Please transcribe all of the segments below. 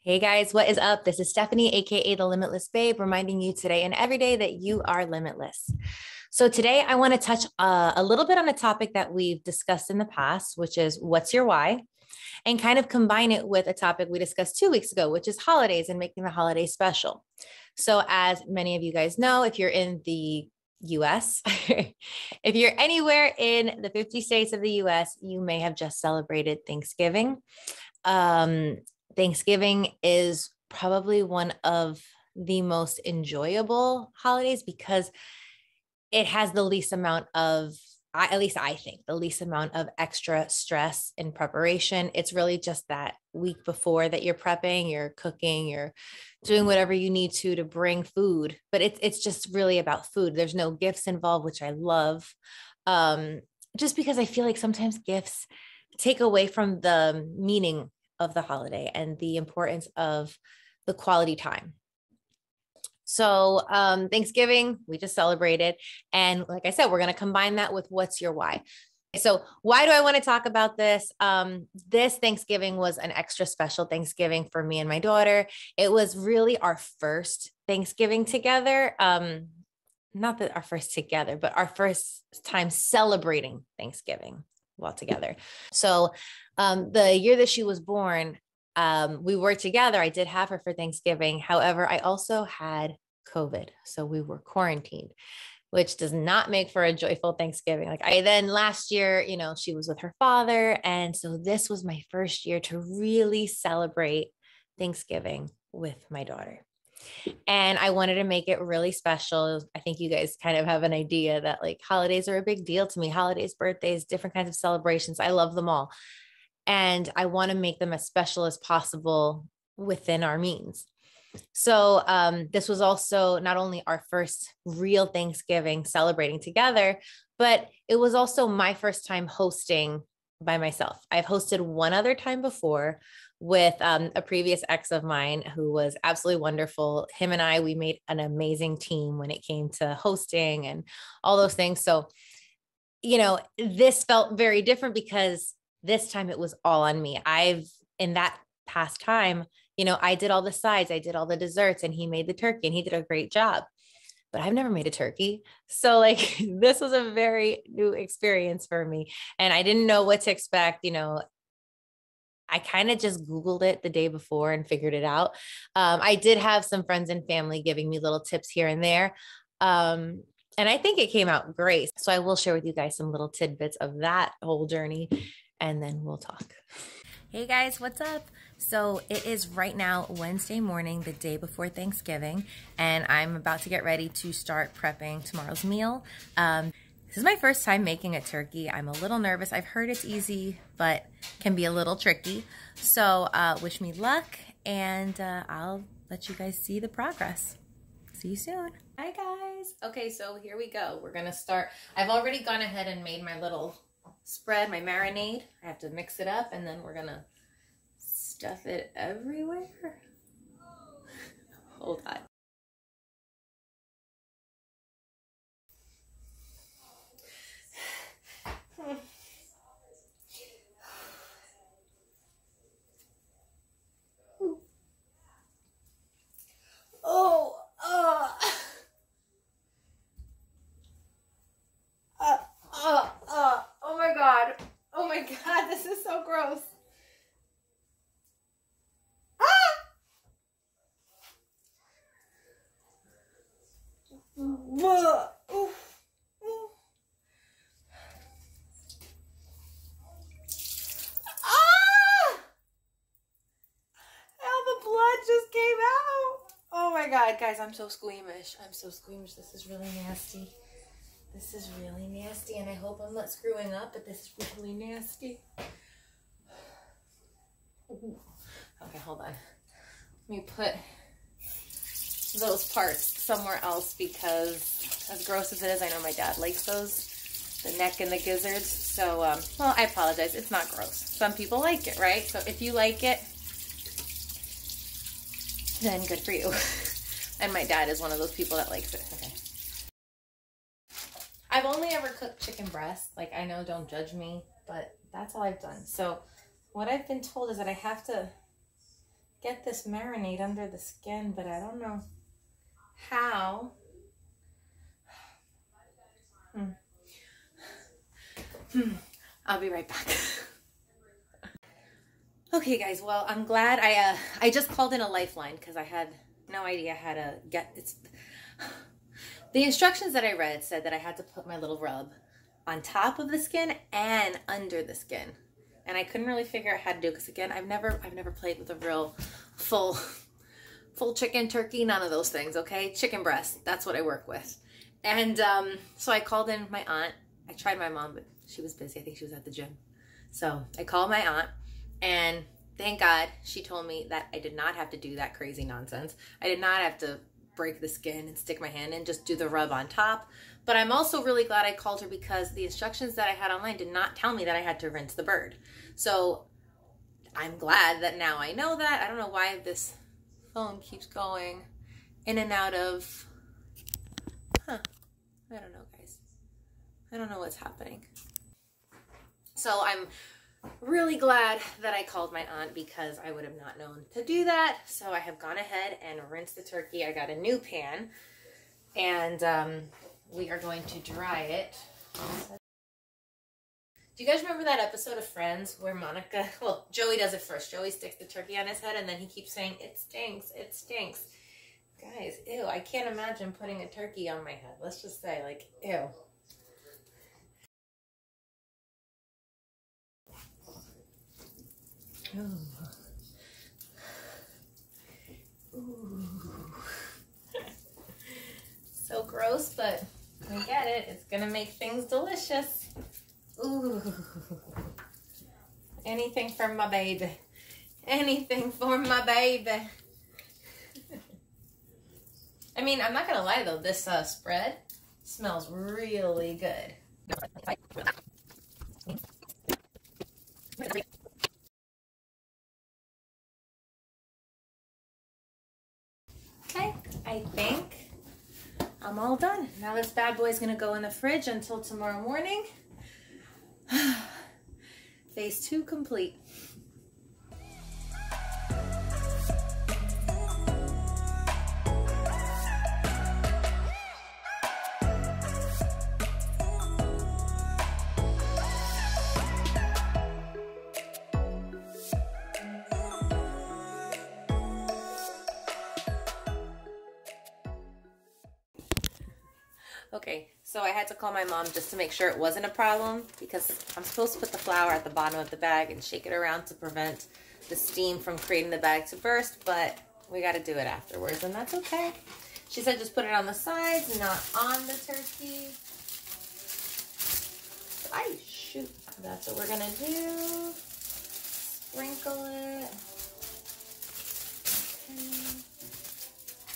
Hey guys, what is up? This is Stephanie, aka The Limitless Babe, reminding you today and every day that you are limitless. So, today I want to touch a little bit on a topic that we've discussed in the past, which is what's your why, and kind of combine it with a topic we discussed 2 weeks ago, which is holidays and making the holidays special. So, as many of you guys know, if you're in the US, if you're anywhere in the 50 states of the US, you may have just celebrated Thanksgiving. Um, Thanksgiving is probably one of the most enjoyable holidays because it has the least amount of, at least I think, the least amount of extra stress in preparation. It's really just that week before that you're prepping, you're cooking, you're doing whatever you need to bring food. But it's just really about food. There's no gifts involved, which I love. Um, just because I feel like sometimes gifts take away from the meaning of the holiday and the importance of the quality time. So Thanksgiving, we just celebrated. And like I said, we're going to combine that with what's your why. So why do I want to talk about this? This Thanksgiving was an extra special Thanksgiving for me and my daughter. It was really our first Thanksgiving together. Not that our first together, but our first time celebrating Thanksgiving while together. So the year that she was born, we were together. I did have her for Thanksgiving. However, I also had COVID. So we were quarantined, which does not make for a joyful Thanksgiving. Like I then last year, she was with her father. And so this was my first year to really celebrate Thanksgiving with my daughter. And I wanted to make it really special. I think you guys kind of have an idea that like holidays are a big deal to me. Holidays, birthdays, different kinds of celebrations. I love them all. And I want to make them as special as possible within our means. So this was also not only our first real Thanksgiving celebrating together, but it was also my first time hosting by myself. I've hosted one other time before with a previous ex of mine who was absolutely wonderful. Him and I, we made an amazing team when it came to hosting and all those things. So, this felt very different because this time it was all on me. In that past time, I did all the sides, I did all the desserts, and he made the turkey and he did a great job. But I've never made a turkey. So like this was a very new experience for me. And I didn't know what to expect. I kind of just Googled it the day before and figured it out. I did have some friends and family giving me little tips here and there. And I think it came out great. So I will share with you guys some little tidbits of that whole journey, and then we'll talk. Hey guys, what's up? So it is right now Wednesday morning, the day before Thanksgiving, and I'm about to get ready to start prepping tomorrow's meal. This is my first time making a turkey. I'm a little nervous. I've heard it's easy, but can be a little tricky. So wish me luck, and I'll let you guys see the progress. See you soon. Hi guys. Okay, so here we go. We're gonna start. I've already gone ahead and made my little spread, my marinade. I have to mix it up, and then we're gonna stuff it everywhere. Hold on. Oh my God. Oh my God, this is so gross. Just came out. Oh my God, guys, I'm so squeamish. I'm so squeamish. This is really nasty. This is really nasty, and I hope I'm not screwing up, but this is really nasty. Okay, hold on. Let me put those parts somewhere else because as gross as it is, I know my dad likes those, the neck and the gizzards. So, well, I apologize. It's not gross. Some people like it, right? So if you like it, then good for you. And my dad is one of those people that likes it. Okay. I've only ever cooked chicken breast. Like, I know, don't judge me, but that's all I've done. So what I've been told is that I have to get this marinade under the skin, but I don't know how. I'll be right back. Okay, guys. Well, I'm glad I just called in a lifeline because I had no idea how to get it's. The instructions that I read said that I had to put my little rub on top of the skin and under the skin, and I couldn't really figure out how to do it because again, I've never played with a real full chicken, turkey, none of those things. Okay, chicken breast. That's what I work with, and so I called in my aunt. I tried my mom, but she was busy. I think she was at the gym, so I called my aunt. And thank God she told me that I did not have to do that crazy nonsense. I did not have to break the skin and stick my hand in, just do the rub on top. But I'm also really glad I called her because the instructions that I had online did not tell me that I had to rinse the bird. So I'm glad that now I know that. I don't know why this phone keeps going in and out of, I don't know, guys. I don't know what's happening. So I'm really glad that I called my aunt because I would have not known to do that. So I have gone ahead and rinsed the turkey. I got a new pan and we are going to dry it. Do you guys remember that episode of Friends where Monica, well, Joey does it first. Joey sticks the turkey on his head and then he keeps saying, it stinks, it stinks. Guys, ew, I can't imagine putting a turkey on my head. Let's just say, like, ew. Ooh. Ooh. So gross, but I get it. It's gonna make things delicious. Ooh. Anything for my baby. Anything for my baby. I mean, I'm not gonna lie though, this spread smells really good. Okay, I think I'm all done. Now this bad boy is gonna go in the fridge until tomorrow morning. Phase 2 complete. Okay, so I had to call my mom just to make sure it wasn't a problem because I'm supposed to put the flour at the bottom of the bag and shake it around to prevent the steam from creating the bag to burst, but we got to do it afterwards, and that's okay. She said just put it on the sides, not on the turkey. Ay, shoot. That's what we're going to do. Sprinkle it.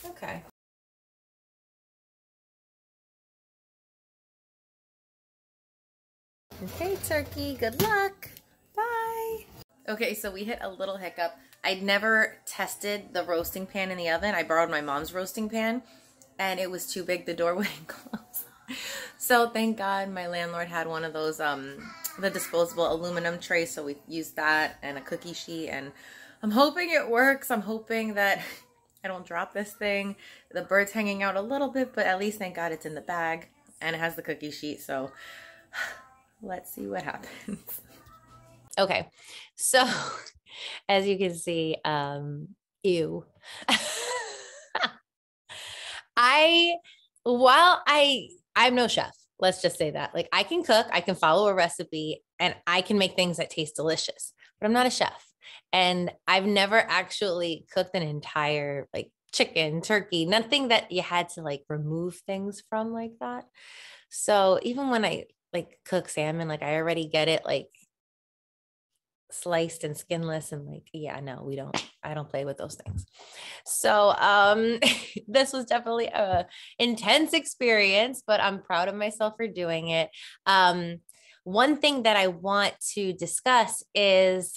Okay. Okay, turkey, good luck. Bye. Okay, so we hit a little hiccup. I'd never tested the roasting pan in the oven. I borrowed my mom's roasting pan, and it was too big. The door wouldn't close. So thank God my landlord had one of those, the disposable aluminum trays, so we used that and a cookie sheet, and I'm hoping it works. I'm hoping that I don't drop this thing. The bird's hanging out a little bit, but at least thank God it's in the bag, and it has the cookie sheet, so let's see what happens. Okay, so as you can see, ew. I'm no chef. Let's just say that. Like, I can cook, I can follow a recipe, and I can make things that taste delicious, but I'm not a chef. And I've never actually cooked an entire like chicken, turkey, nothing that you had to like remove things from like that. So even when I like cook salmon, like I already get it like sliced and skinless, and like, yeah, no, I don't play with those things. So this was definitely a intense experience, but I'm proud of myself for doing it. One thing that I want to discuss is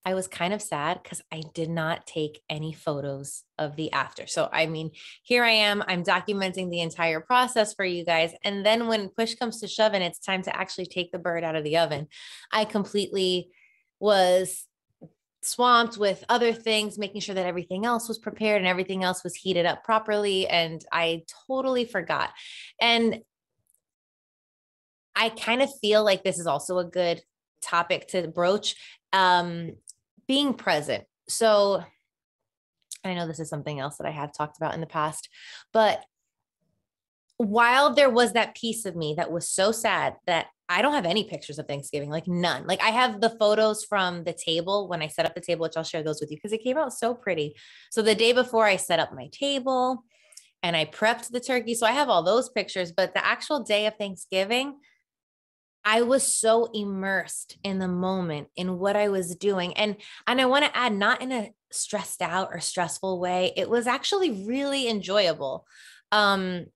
I was kind of sad because I did not take any photos of the after. So, I mean, here I am, I'm documenting the entire process for you guys. And then when push comes to shove and it's time to actually take the bird out of the oven, I completely was swamped with other things, making sure that everything else was prepared and everything else was heated up properly. And I totally forgot. And I kind of feel like this is also a good topic to broach, being present. So I know this is something else that I have talked about in the past, but while there was that piece of me that was so sad that I don't have any pictures of Thanksgiving, like none. Like I have the photos from the table when I set up the table, which I'll share those with you because it came out so pretty. So the day before I set up my table and I prepped the turkey. So I have all those pictures, but the actual day of Thanksgiving, I was so immersed in the moment in what I was doing. And I want to add, not in a stressed out or stressful way. It was actually really enjoyable. Um,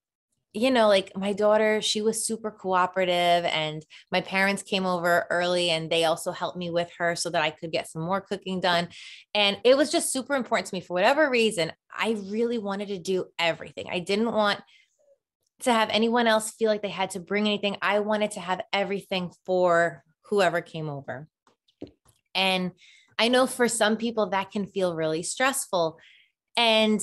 like my daughter, she was super cooperative, and my parents came over early and they also helped me with her so that I could get some more cooking done. And it was just super important to me for whatever reason. I really wanted to do everything. I didn't want to have anyone else feel like they had to bring anything. I wanted to have everything for whoever came over. And I know for some people that can feel really stressful. And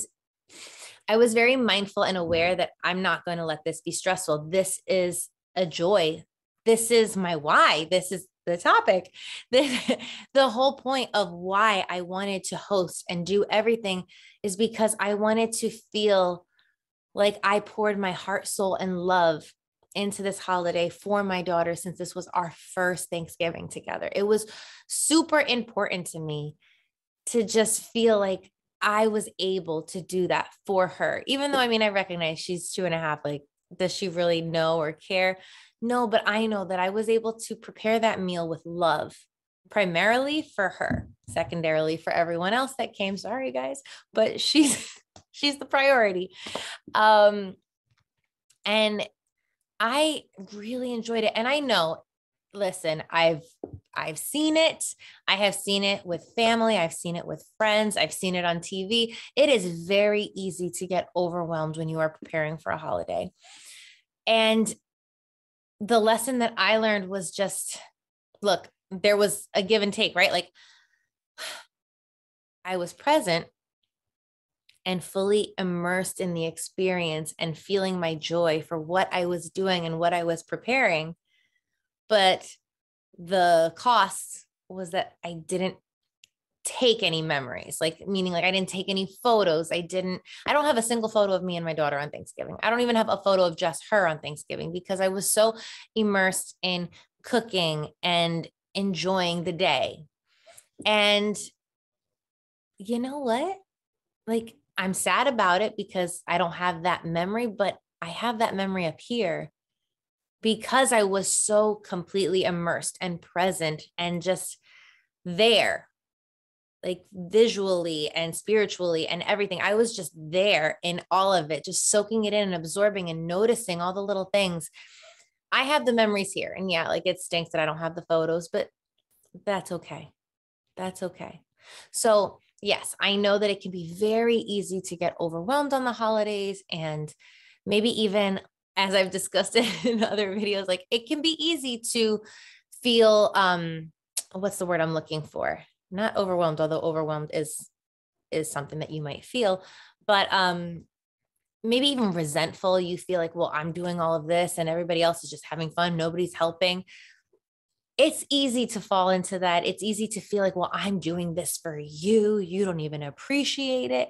I was very mindful and aware that I'm not going to let this be stressful. This is a joy. This is my why. This is the topic. The whole point of why I wanted to host and do everything is because I wanted to feel like I poured my heart, soul, and love into this holiday for my daughter, since this was our first Thanksgiving together. It was super important to me to just feel like I was able to do that for her. Even though, I mean, I recognize she's 2.5, like, does she really know or care? No, but I know that I was able to prepare that meal with love, primarily for her, secondarily for everyone else that came. Sorry, guys, but she's the priority. And I really enjoyed it. And I know, listen, I've seen it. I have seen it with family. I've seen it with friends. I've seen it on TV. It is very easy to get overwhelmed when you are preparing for a holiday. And the lesson that I learned was just, look, there was a give and take, right? Like I was present and fully immersed in the experience and feeling my joy for what I was doing and what I was preparing. But the cost was that I didn't take any memories, like meaning like I didn't take any photos. I don't have a single photo of me and my daughter on Thanksgiving. I don't even have a photo of just her on Thanksgiving because I was so immersed in cooking and enjoying the day. And you know what? Like, I'm sad about it because I don't have that memory, but I have that memory up here because I was so completely immersed and present and just there, like visually and spiritually and everything. I was just there in all of it, just soaking it in and absorbing and noticing all the little things. I have the memories here. And yeah, like it stinks that I don't have the photos, but that's okay. That's okay. So, yes, I know that it can be very easy to get overwhelmed on the holidays. And maybe even, as I've discussed it in other videos, like it can be easy to feel, what's the word I'm looking for? Not overwhelmed, although overwhelmed is something that you might feel, but maybe even resentful. You feel like, well, I'm doing all of this and everybody else is just having fun. Nobody's helping. It's easy to fall into that. It's easy to feel like, well, I'm doing this for you. You don't even appreciate it.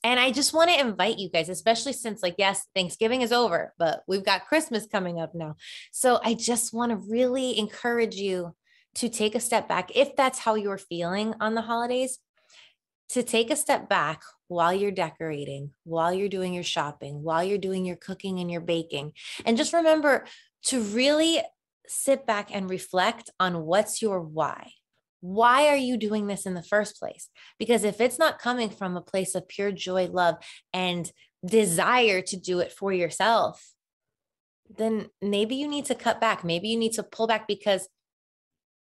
And I just want to invite you guys, especially since, like, yes, Thanksgiving is over, but we've got Christmas coming up now. So I just want to really encourage you to take a step back, if that's how you're feeling on the holidays, to take a step back while you're decorating, while you're doing your shopping, while you're doing your cooking and your baking. And just remember to really sit back and reflect on what's your why. Why are you doing this in the first place? Because if it's not coming from a place of pure joy, love, and desire to do it for yourself, then maybe you need to cut back. Maybe you need to pull back, because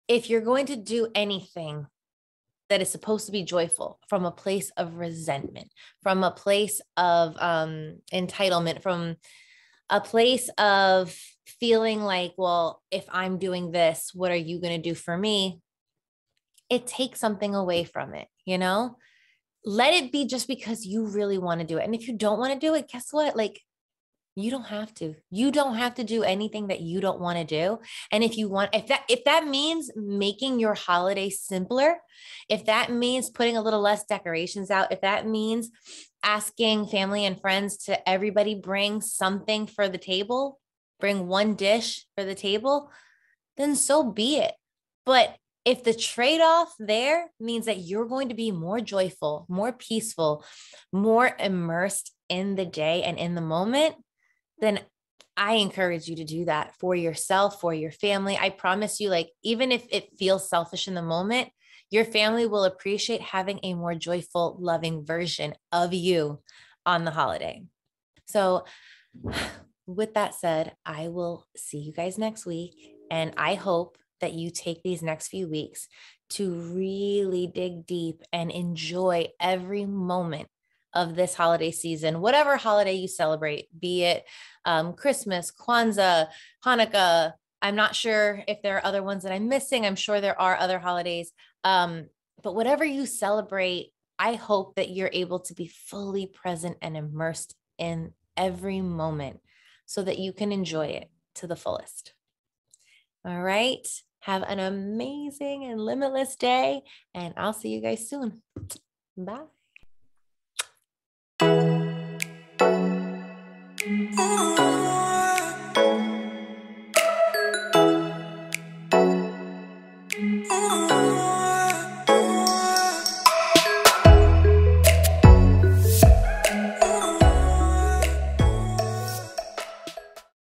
if you're going to do anything that is supposed to be joyful from a place of resentment, from a place of entitlement, from a place of feeling like, well, if I'm doing this, what are you going to do for me? it takes something away from it, you know? Let it be just because you really want to do it. And if you don't want to do it, guess what? Like, you don't have to. You don't have to do anything that you don't want to do. And if you want, if that means making your holiday simpler, if that means putting a little less decorations out, if that means asking family and friends to everybody bring something for the table, bring one dish for the table, then so be it. But if the trade off there means that you're going to be more joyful, more peaceful, more immersed in the day and in the moment, then I encourage you to do that for yourself, for your family. I promise you, like, even if it feels selfish in the moment, your family will appreciate having a more joyful, loving version of you on the holiday. So, with that said, I will see you guys next week. And I hope that you take these next few weeks to really dig deep and enjoy every moment of this holiday season, whatever holiday you celebrate, be it Christmas, Kwanzaa, Hanukkah. I'm not sure if there are other ones that I'm missing. I'm sure there are other holidays. But whatever you celebrate, I hope that you're able to be fully present and immersed in every moment so that you can enjoy it to the fullest. All right. Have an amazing and limitless day, and I'll see you guys soon. Bye. Oh.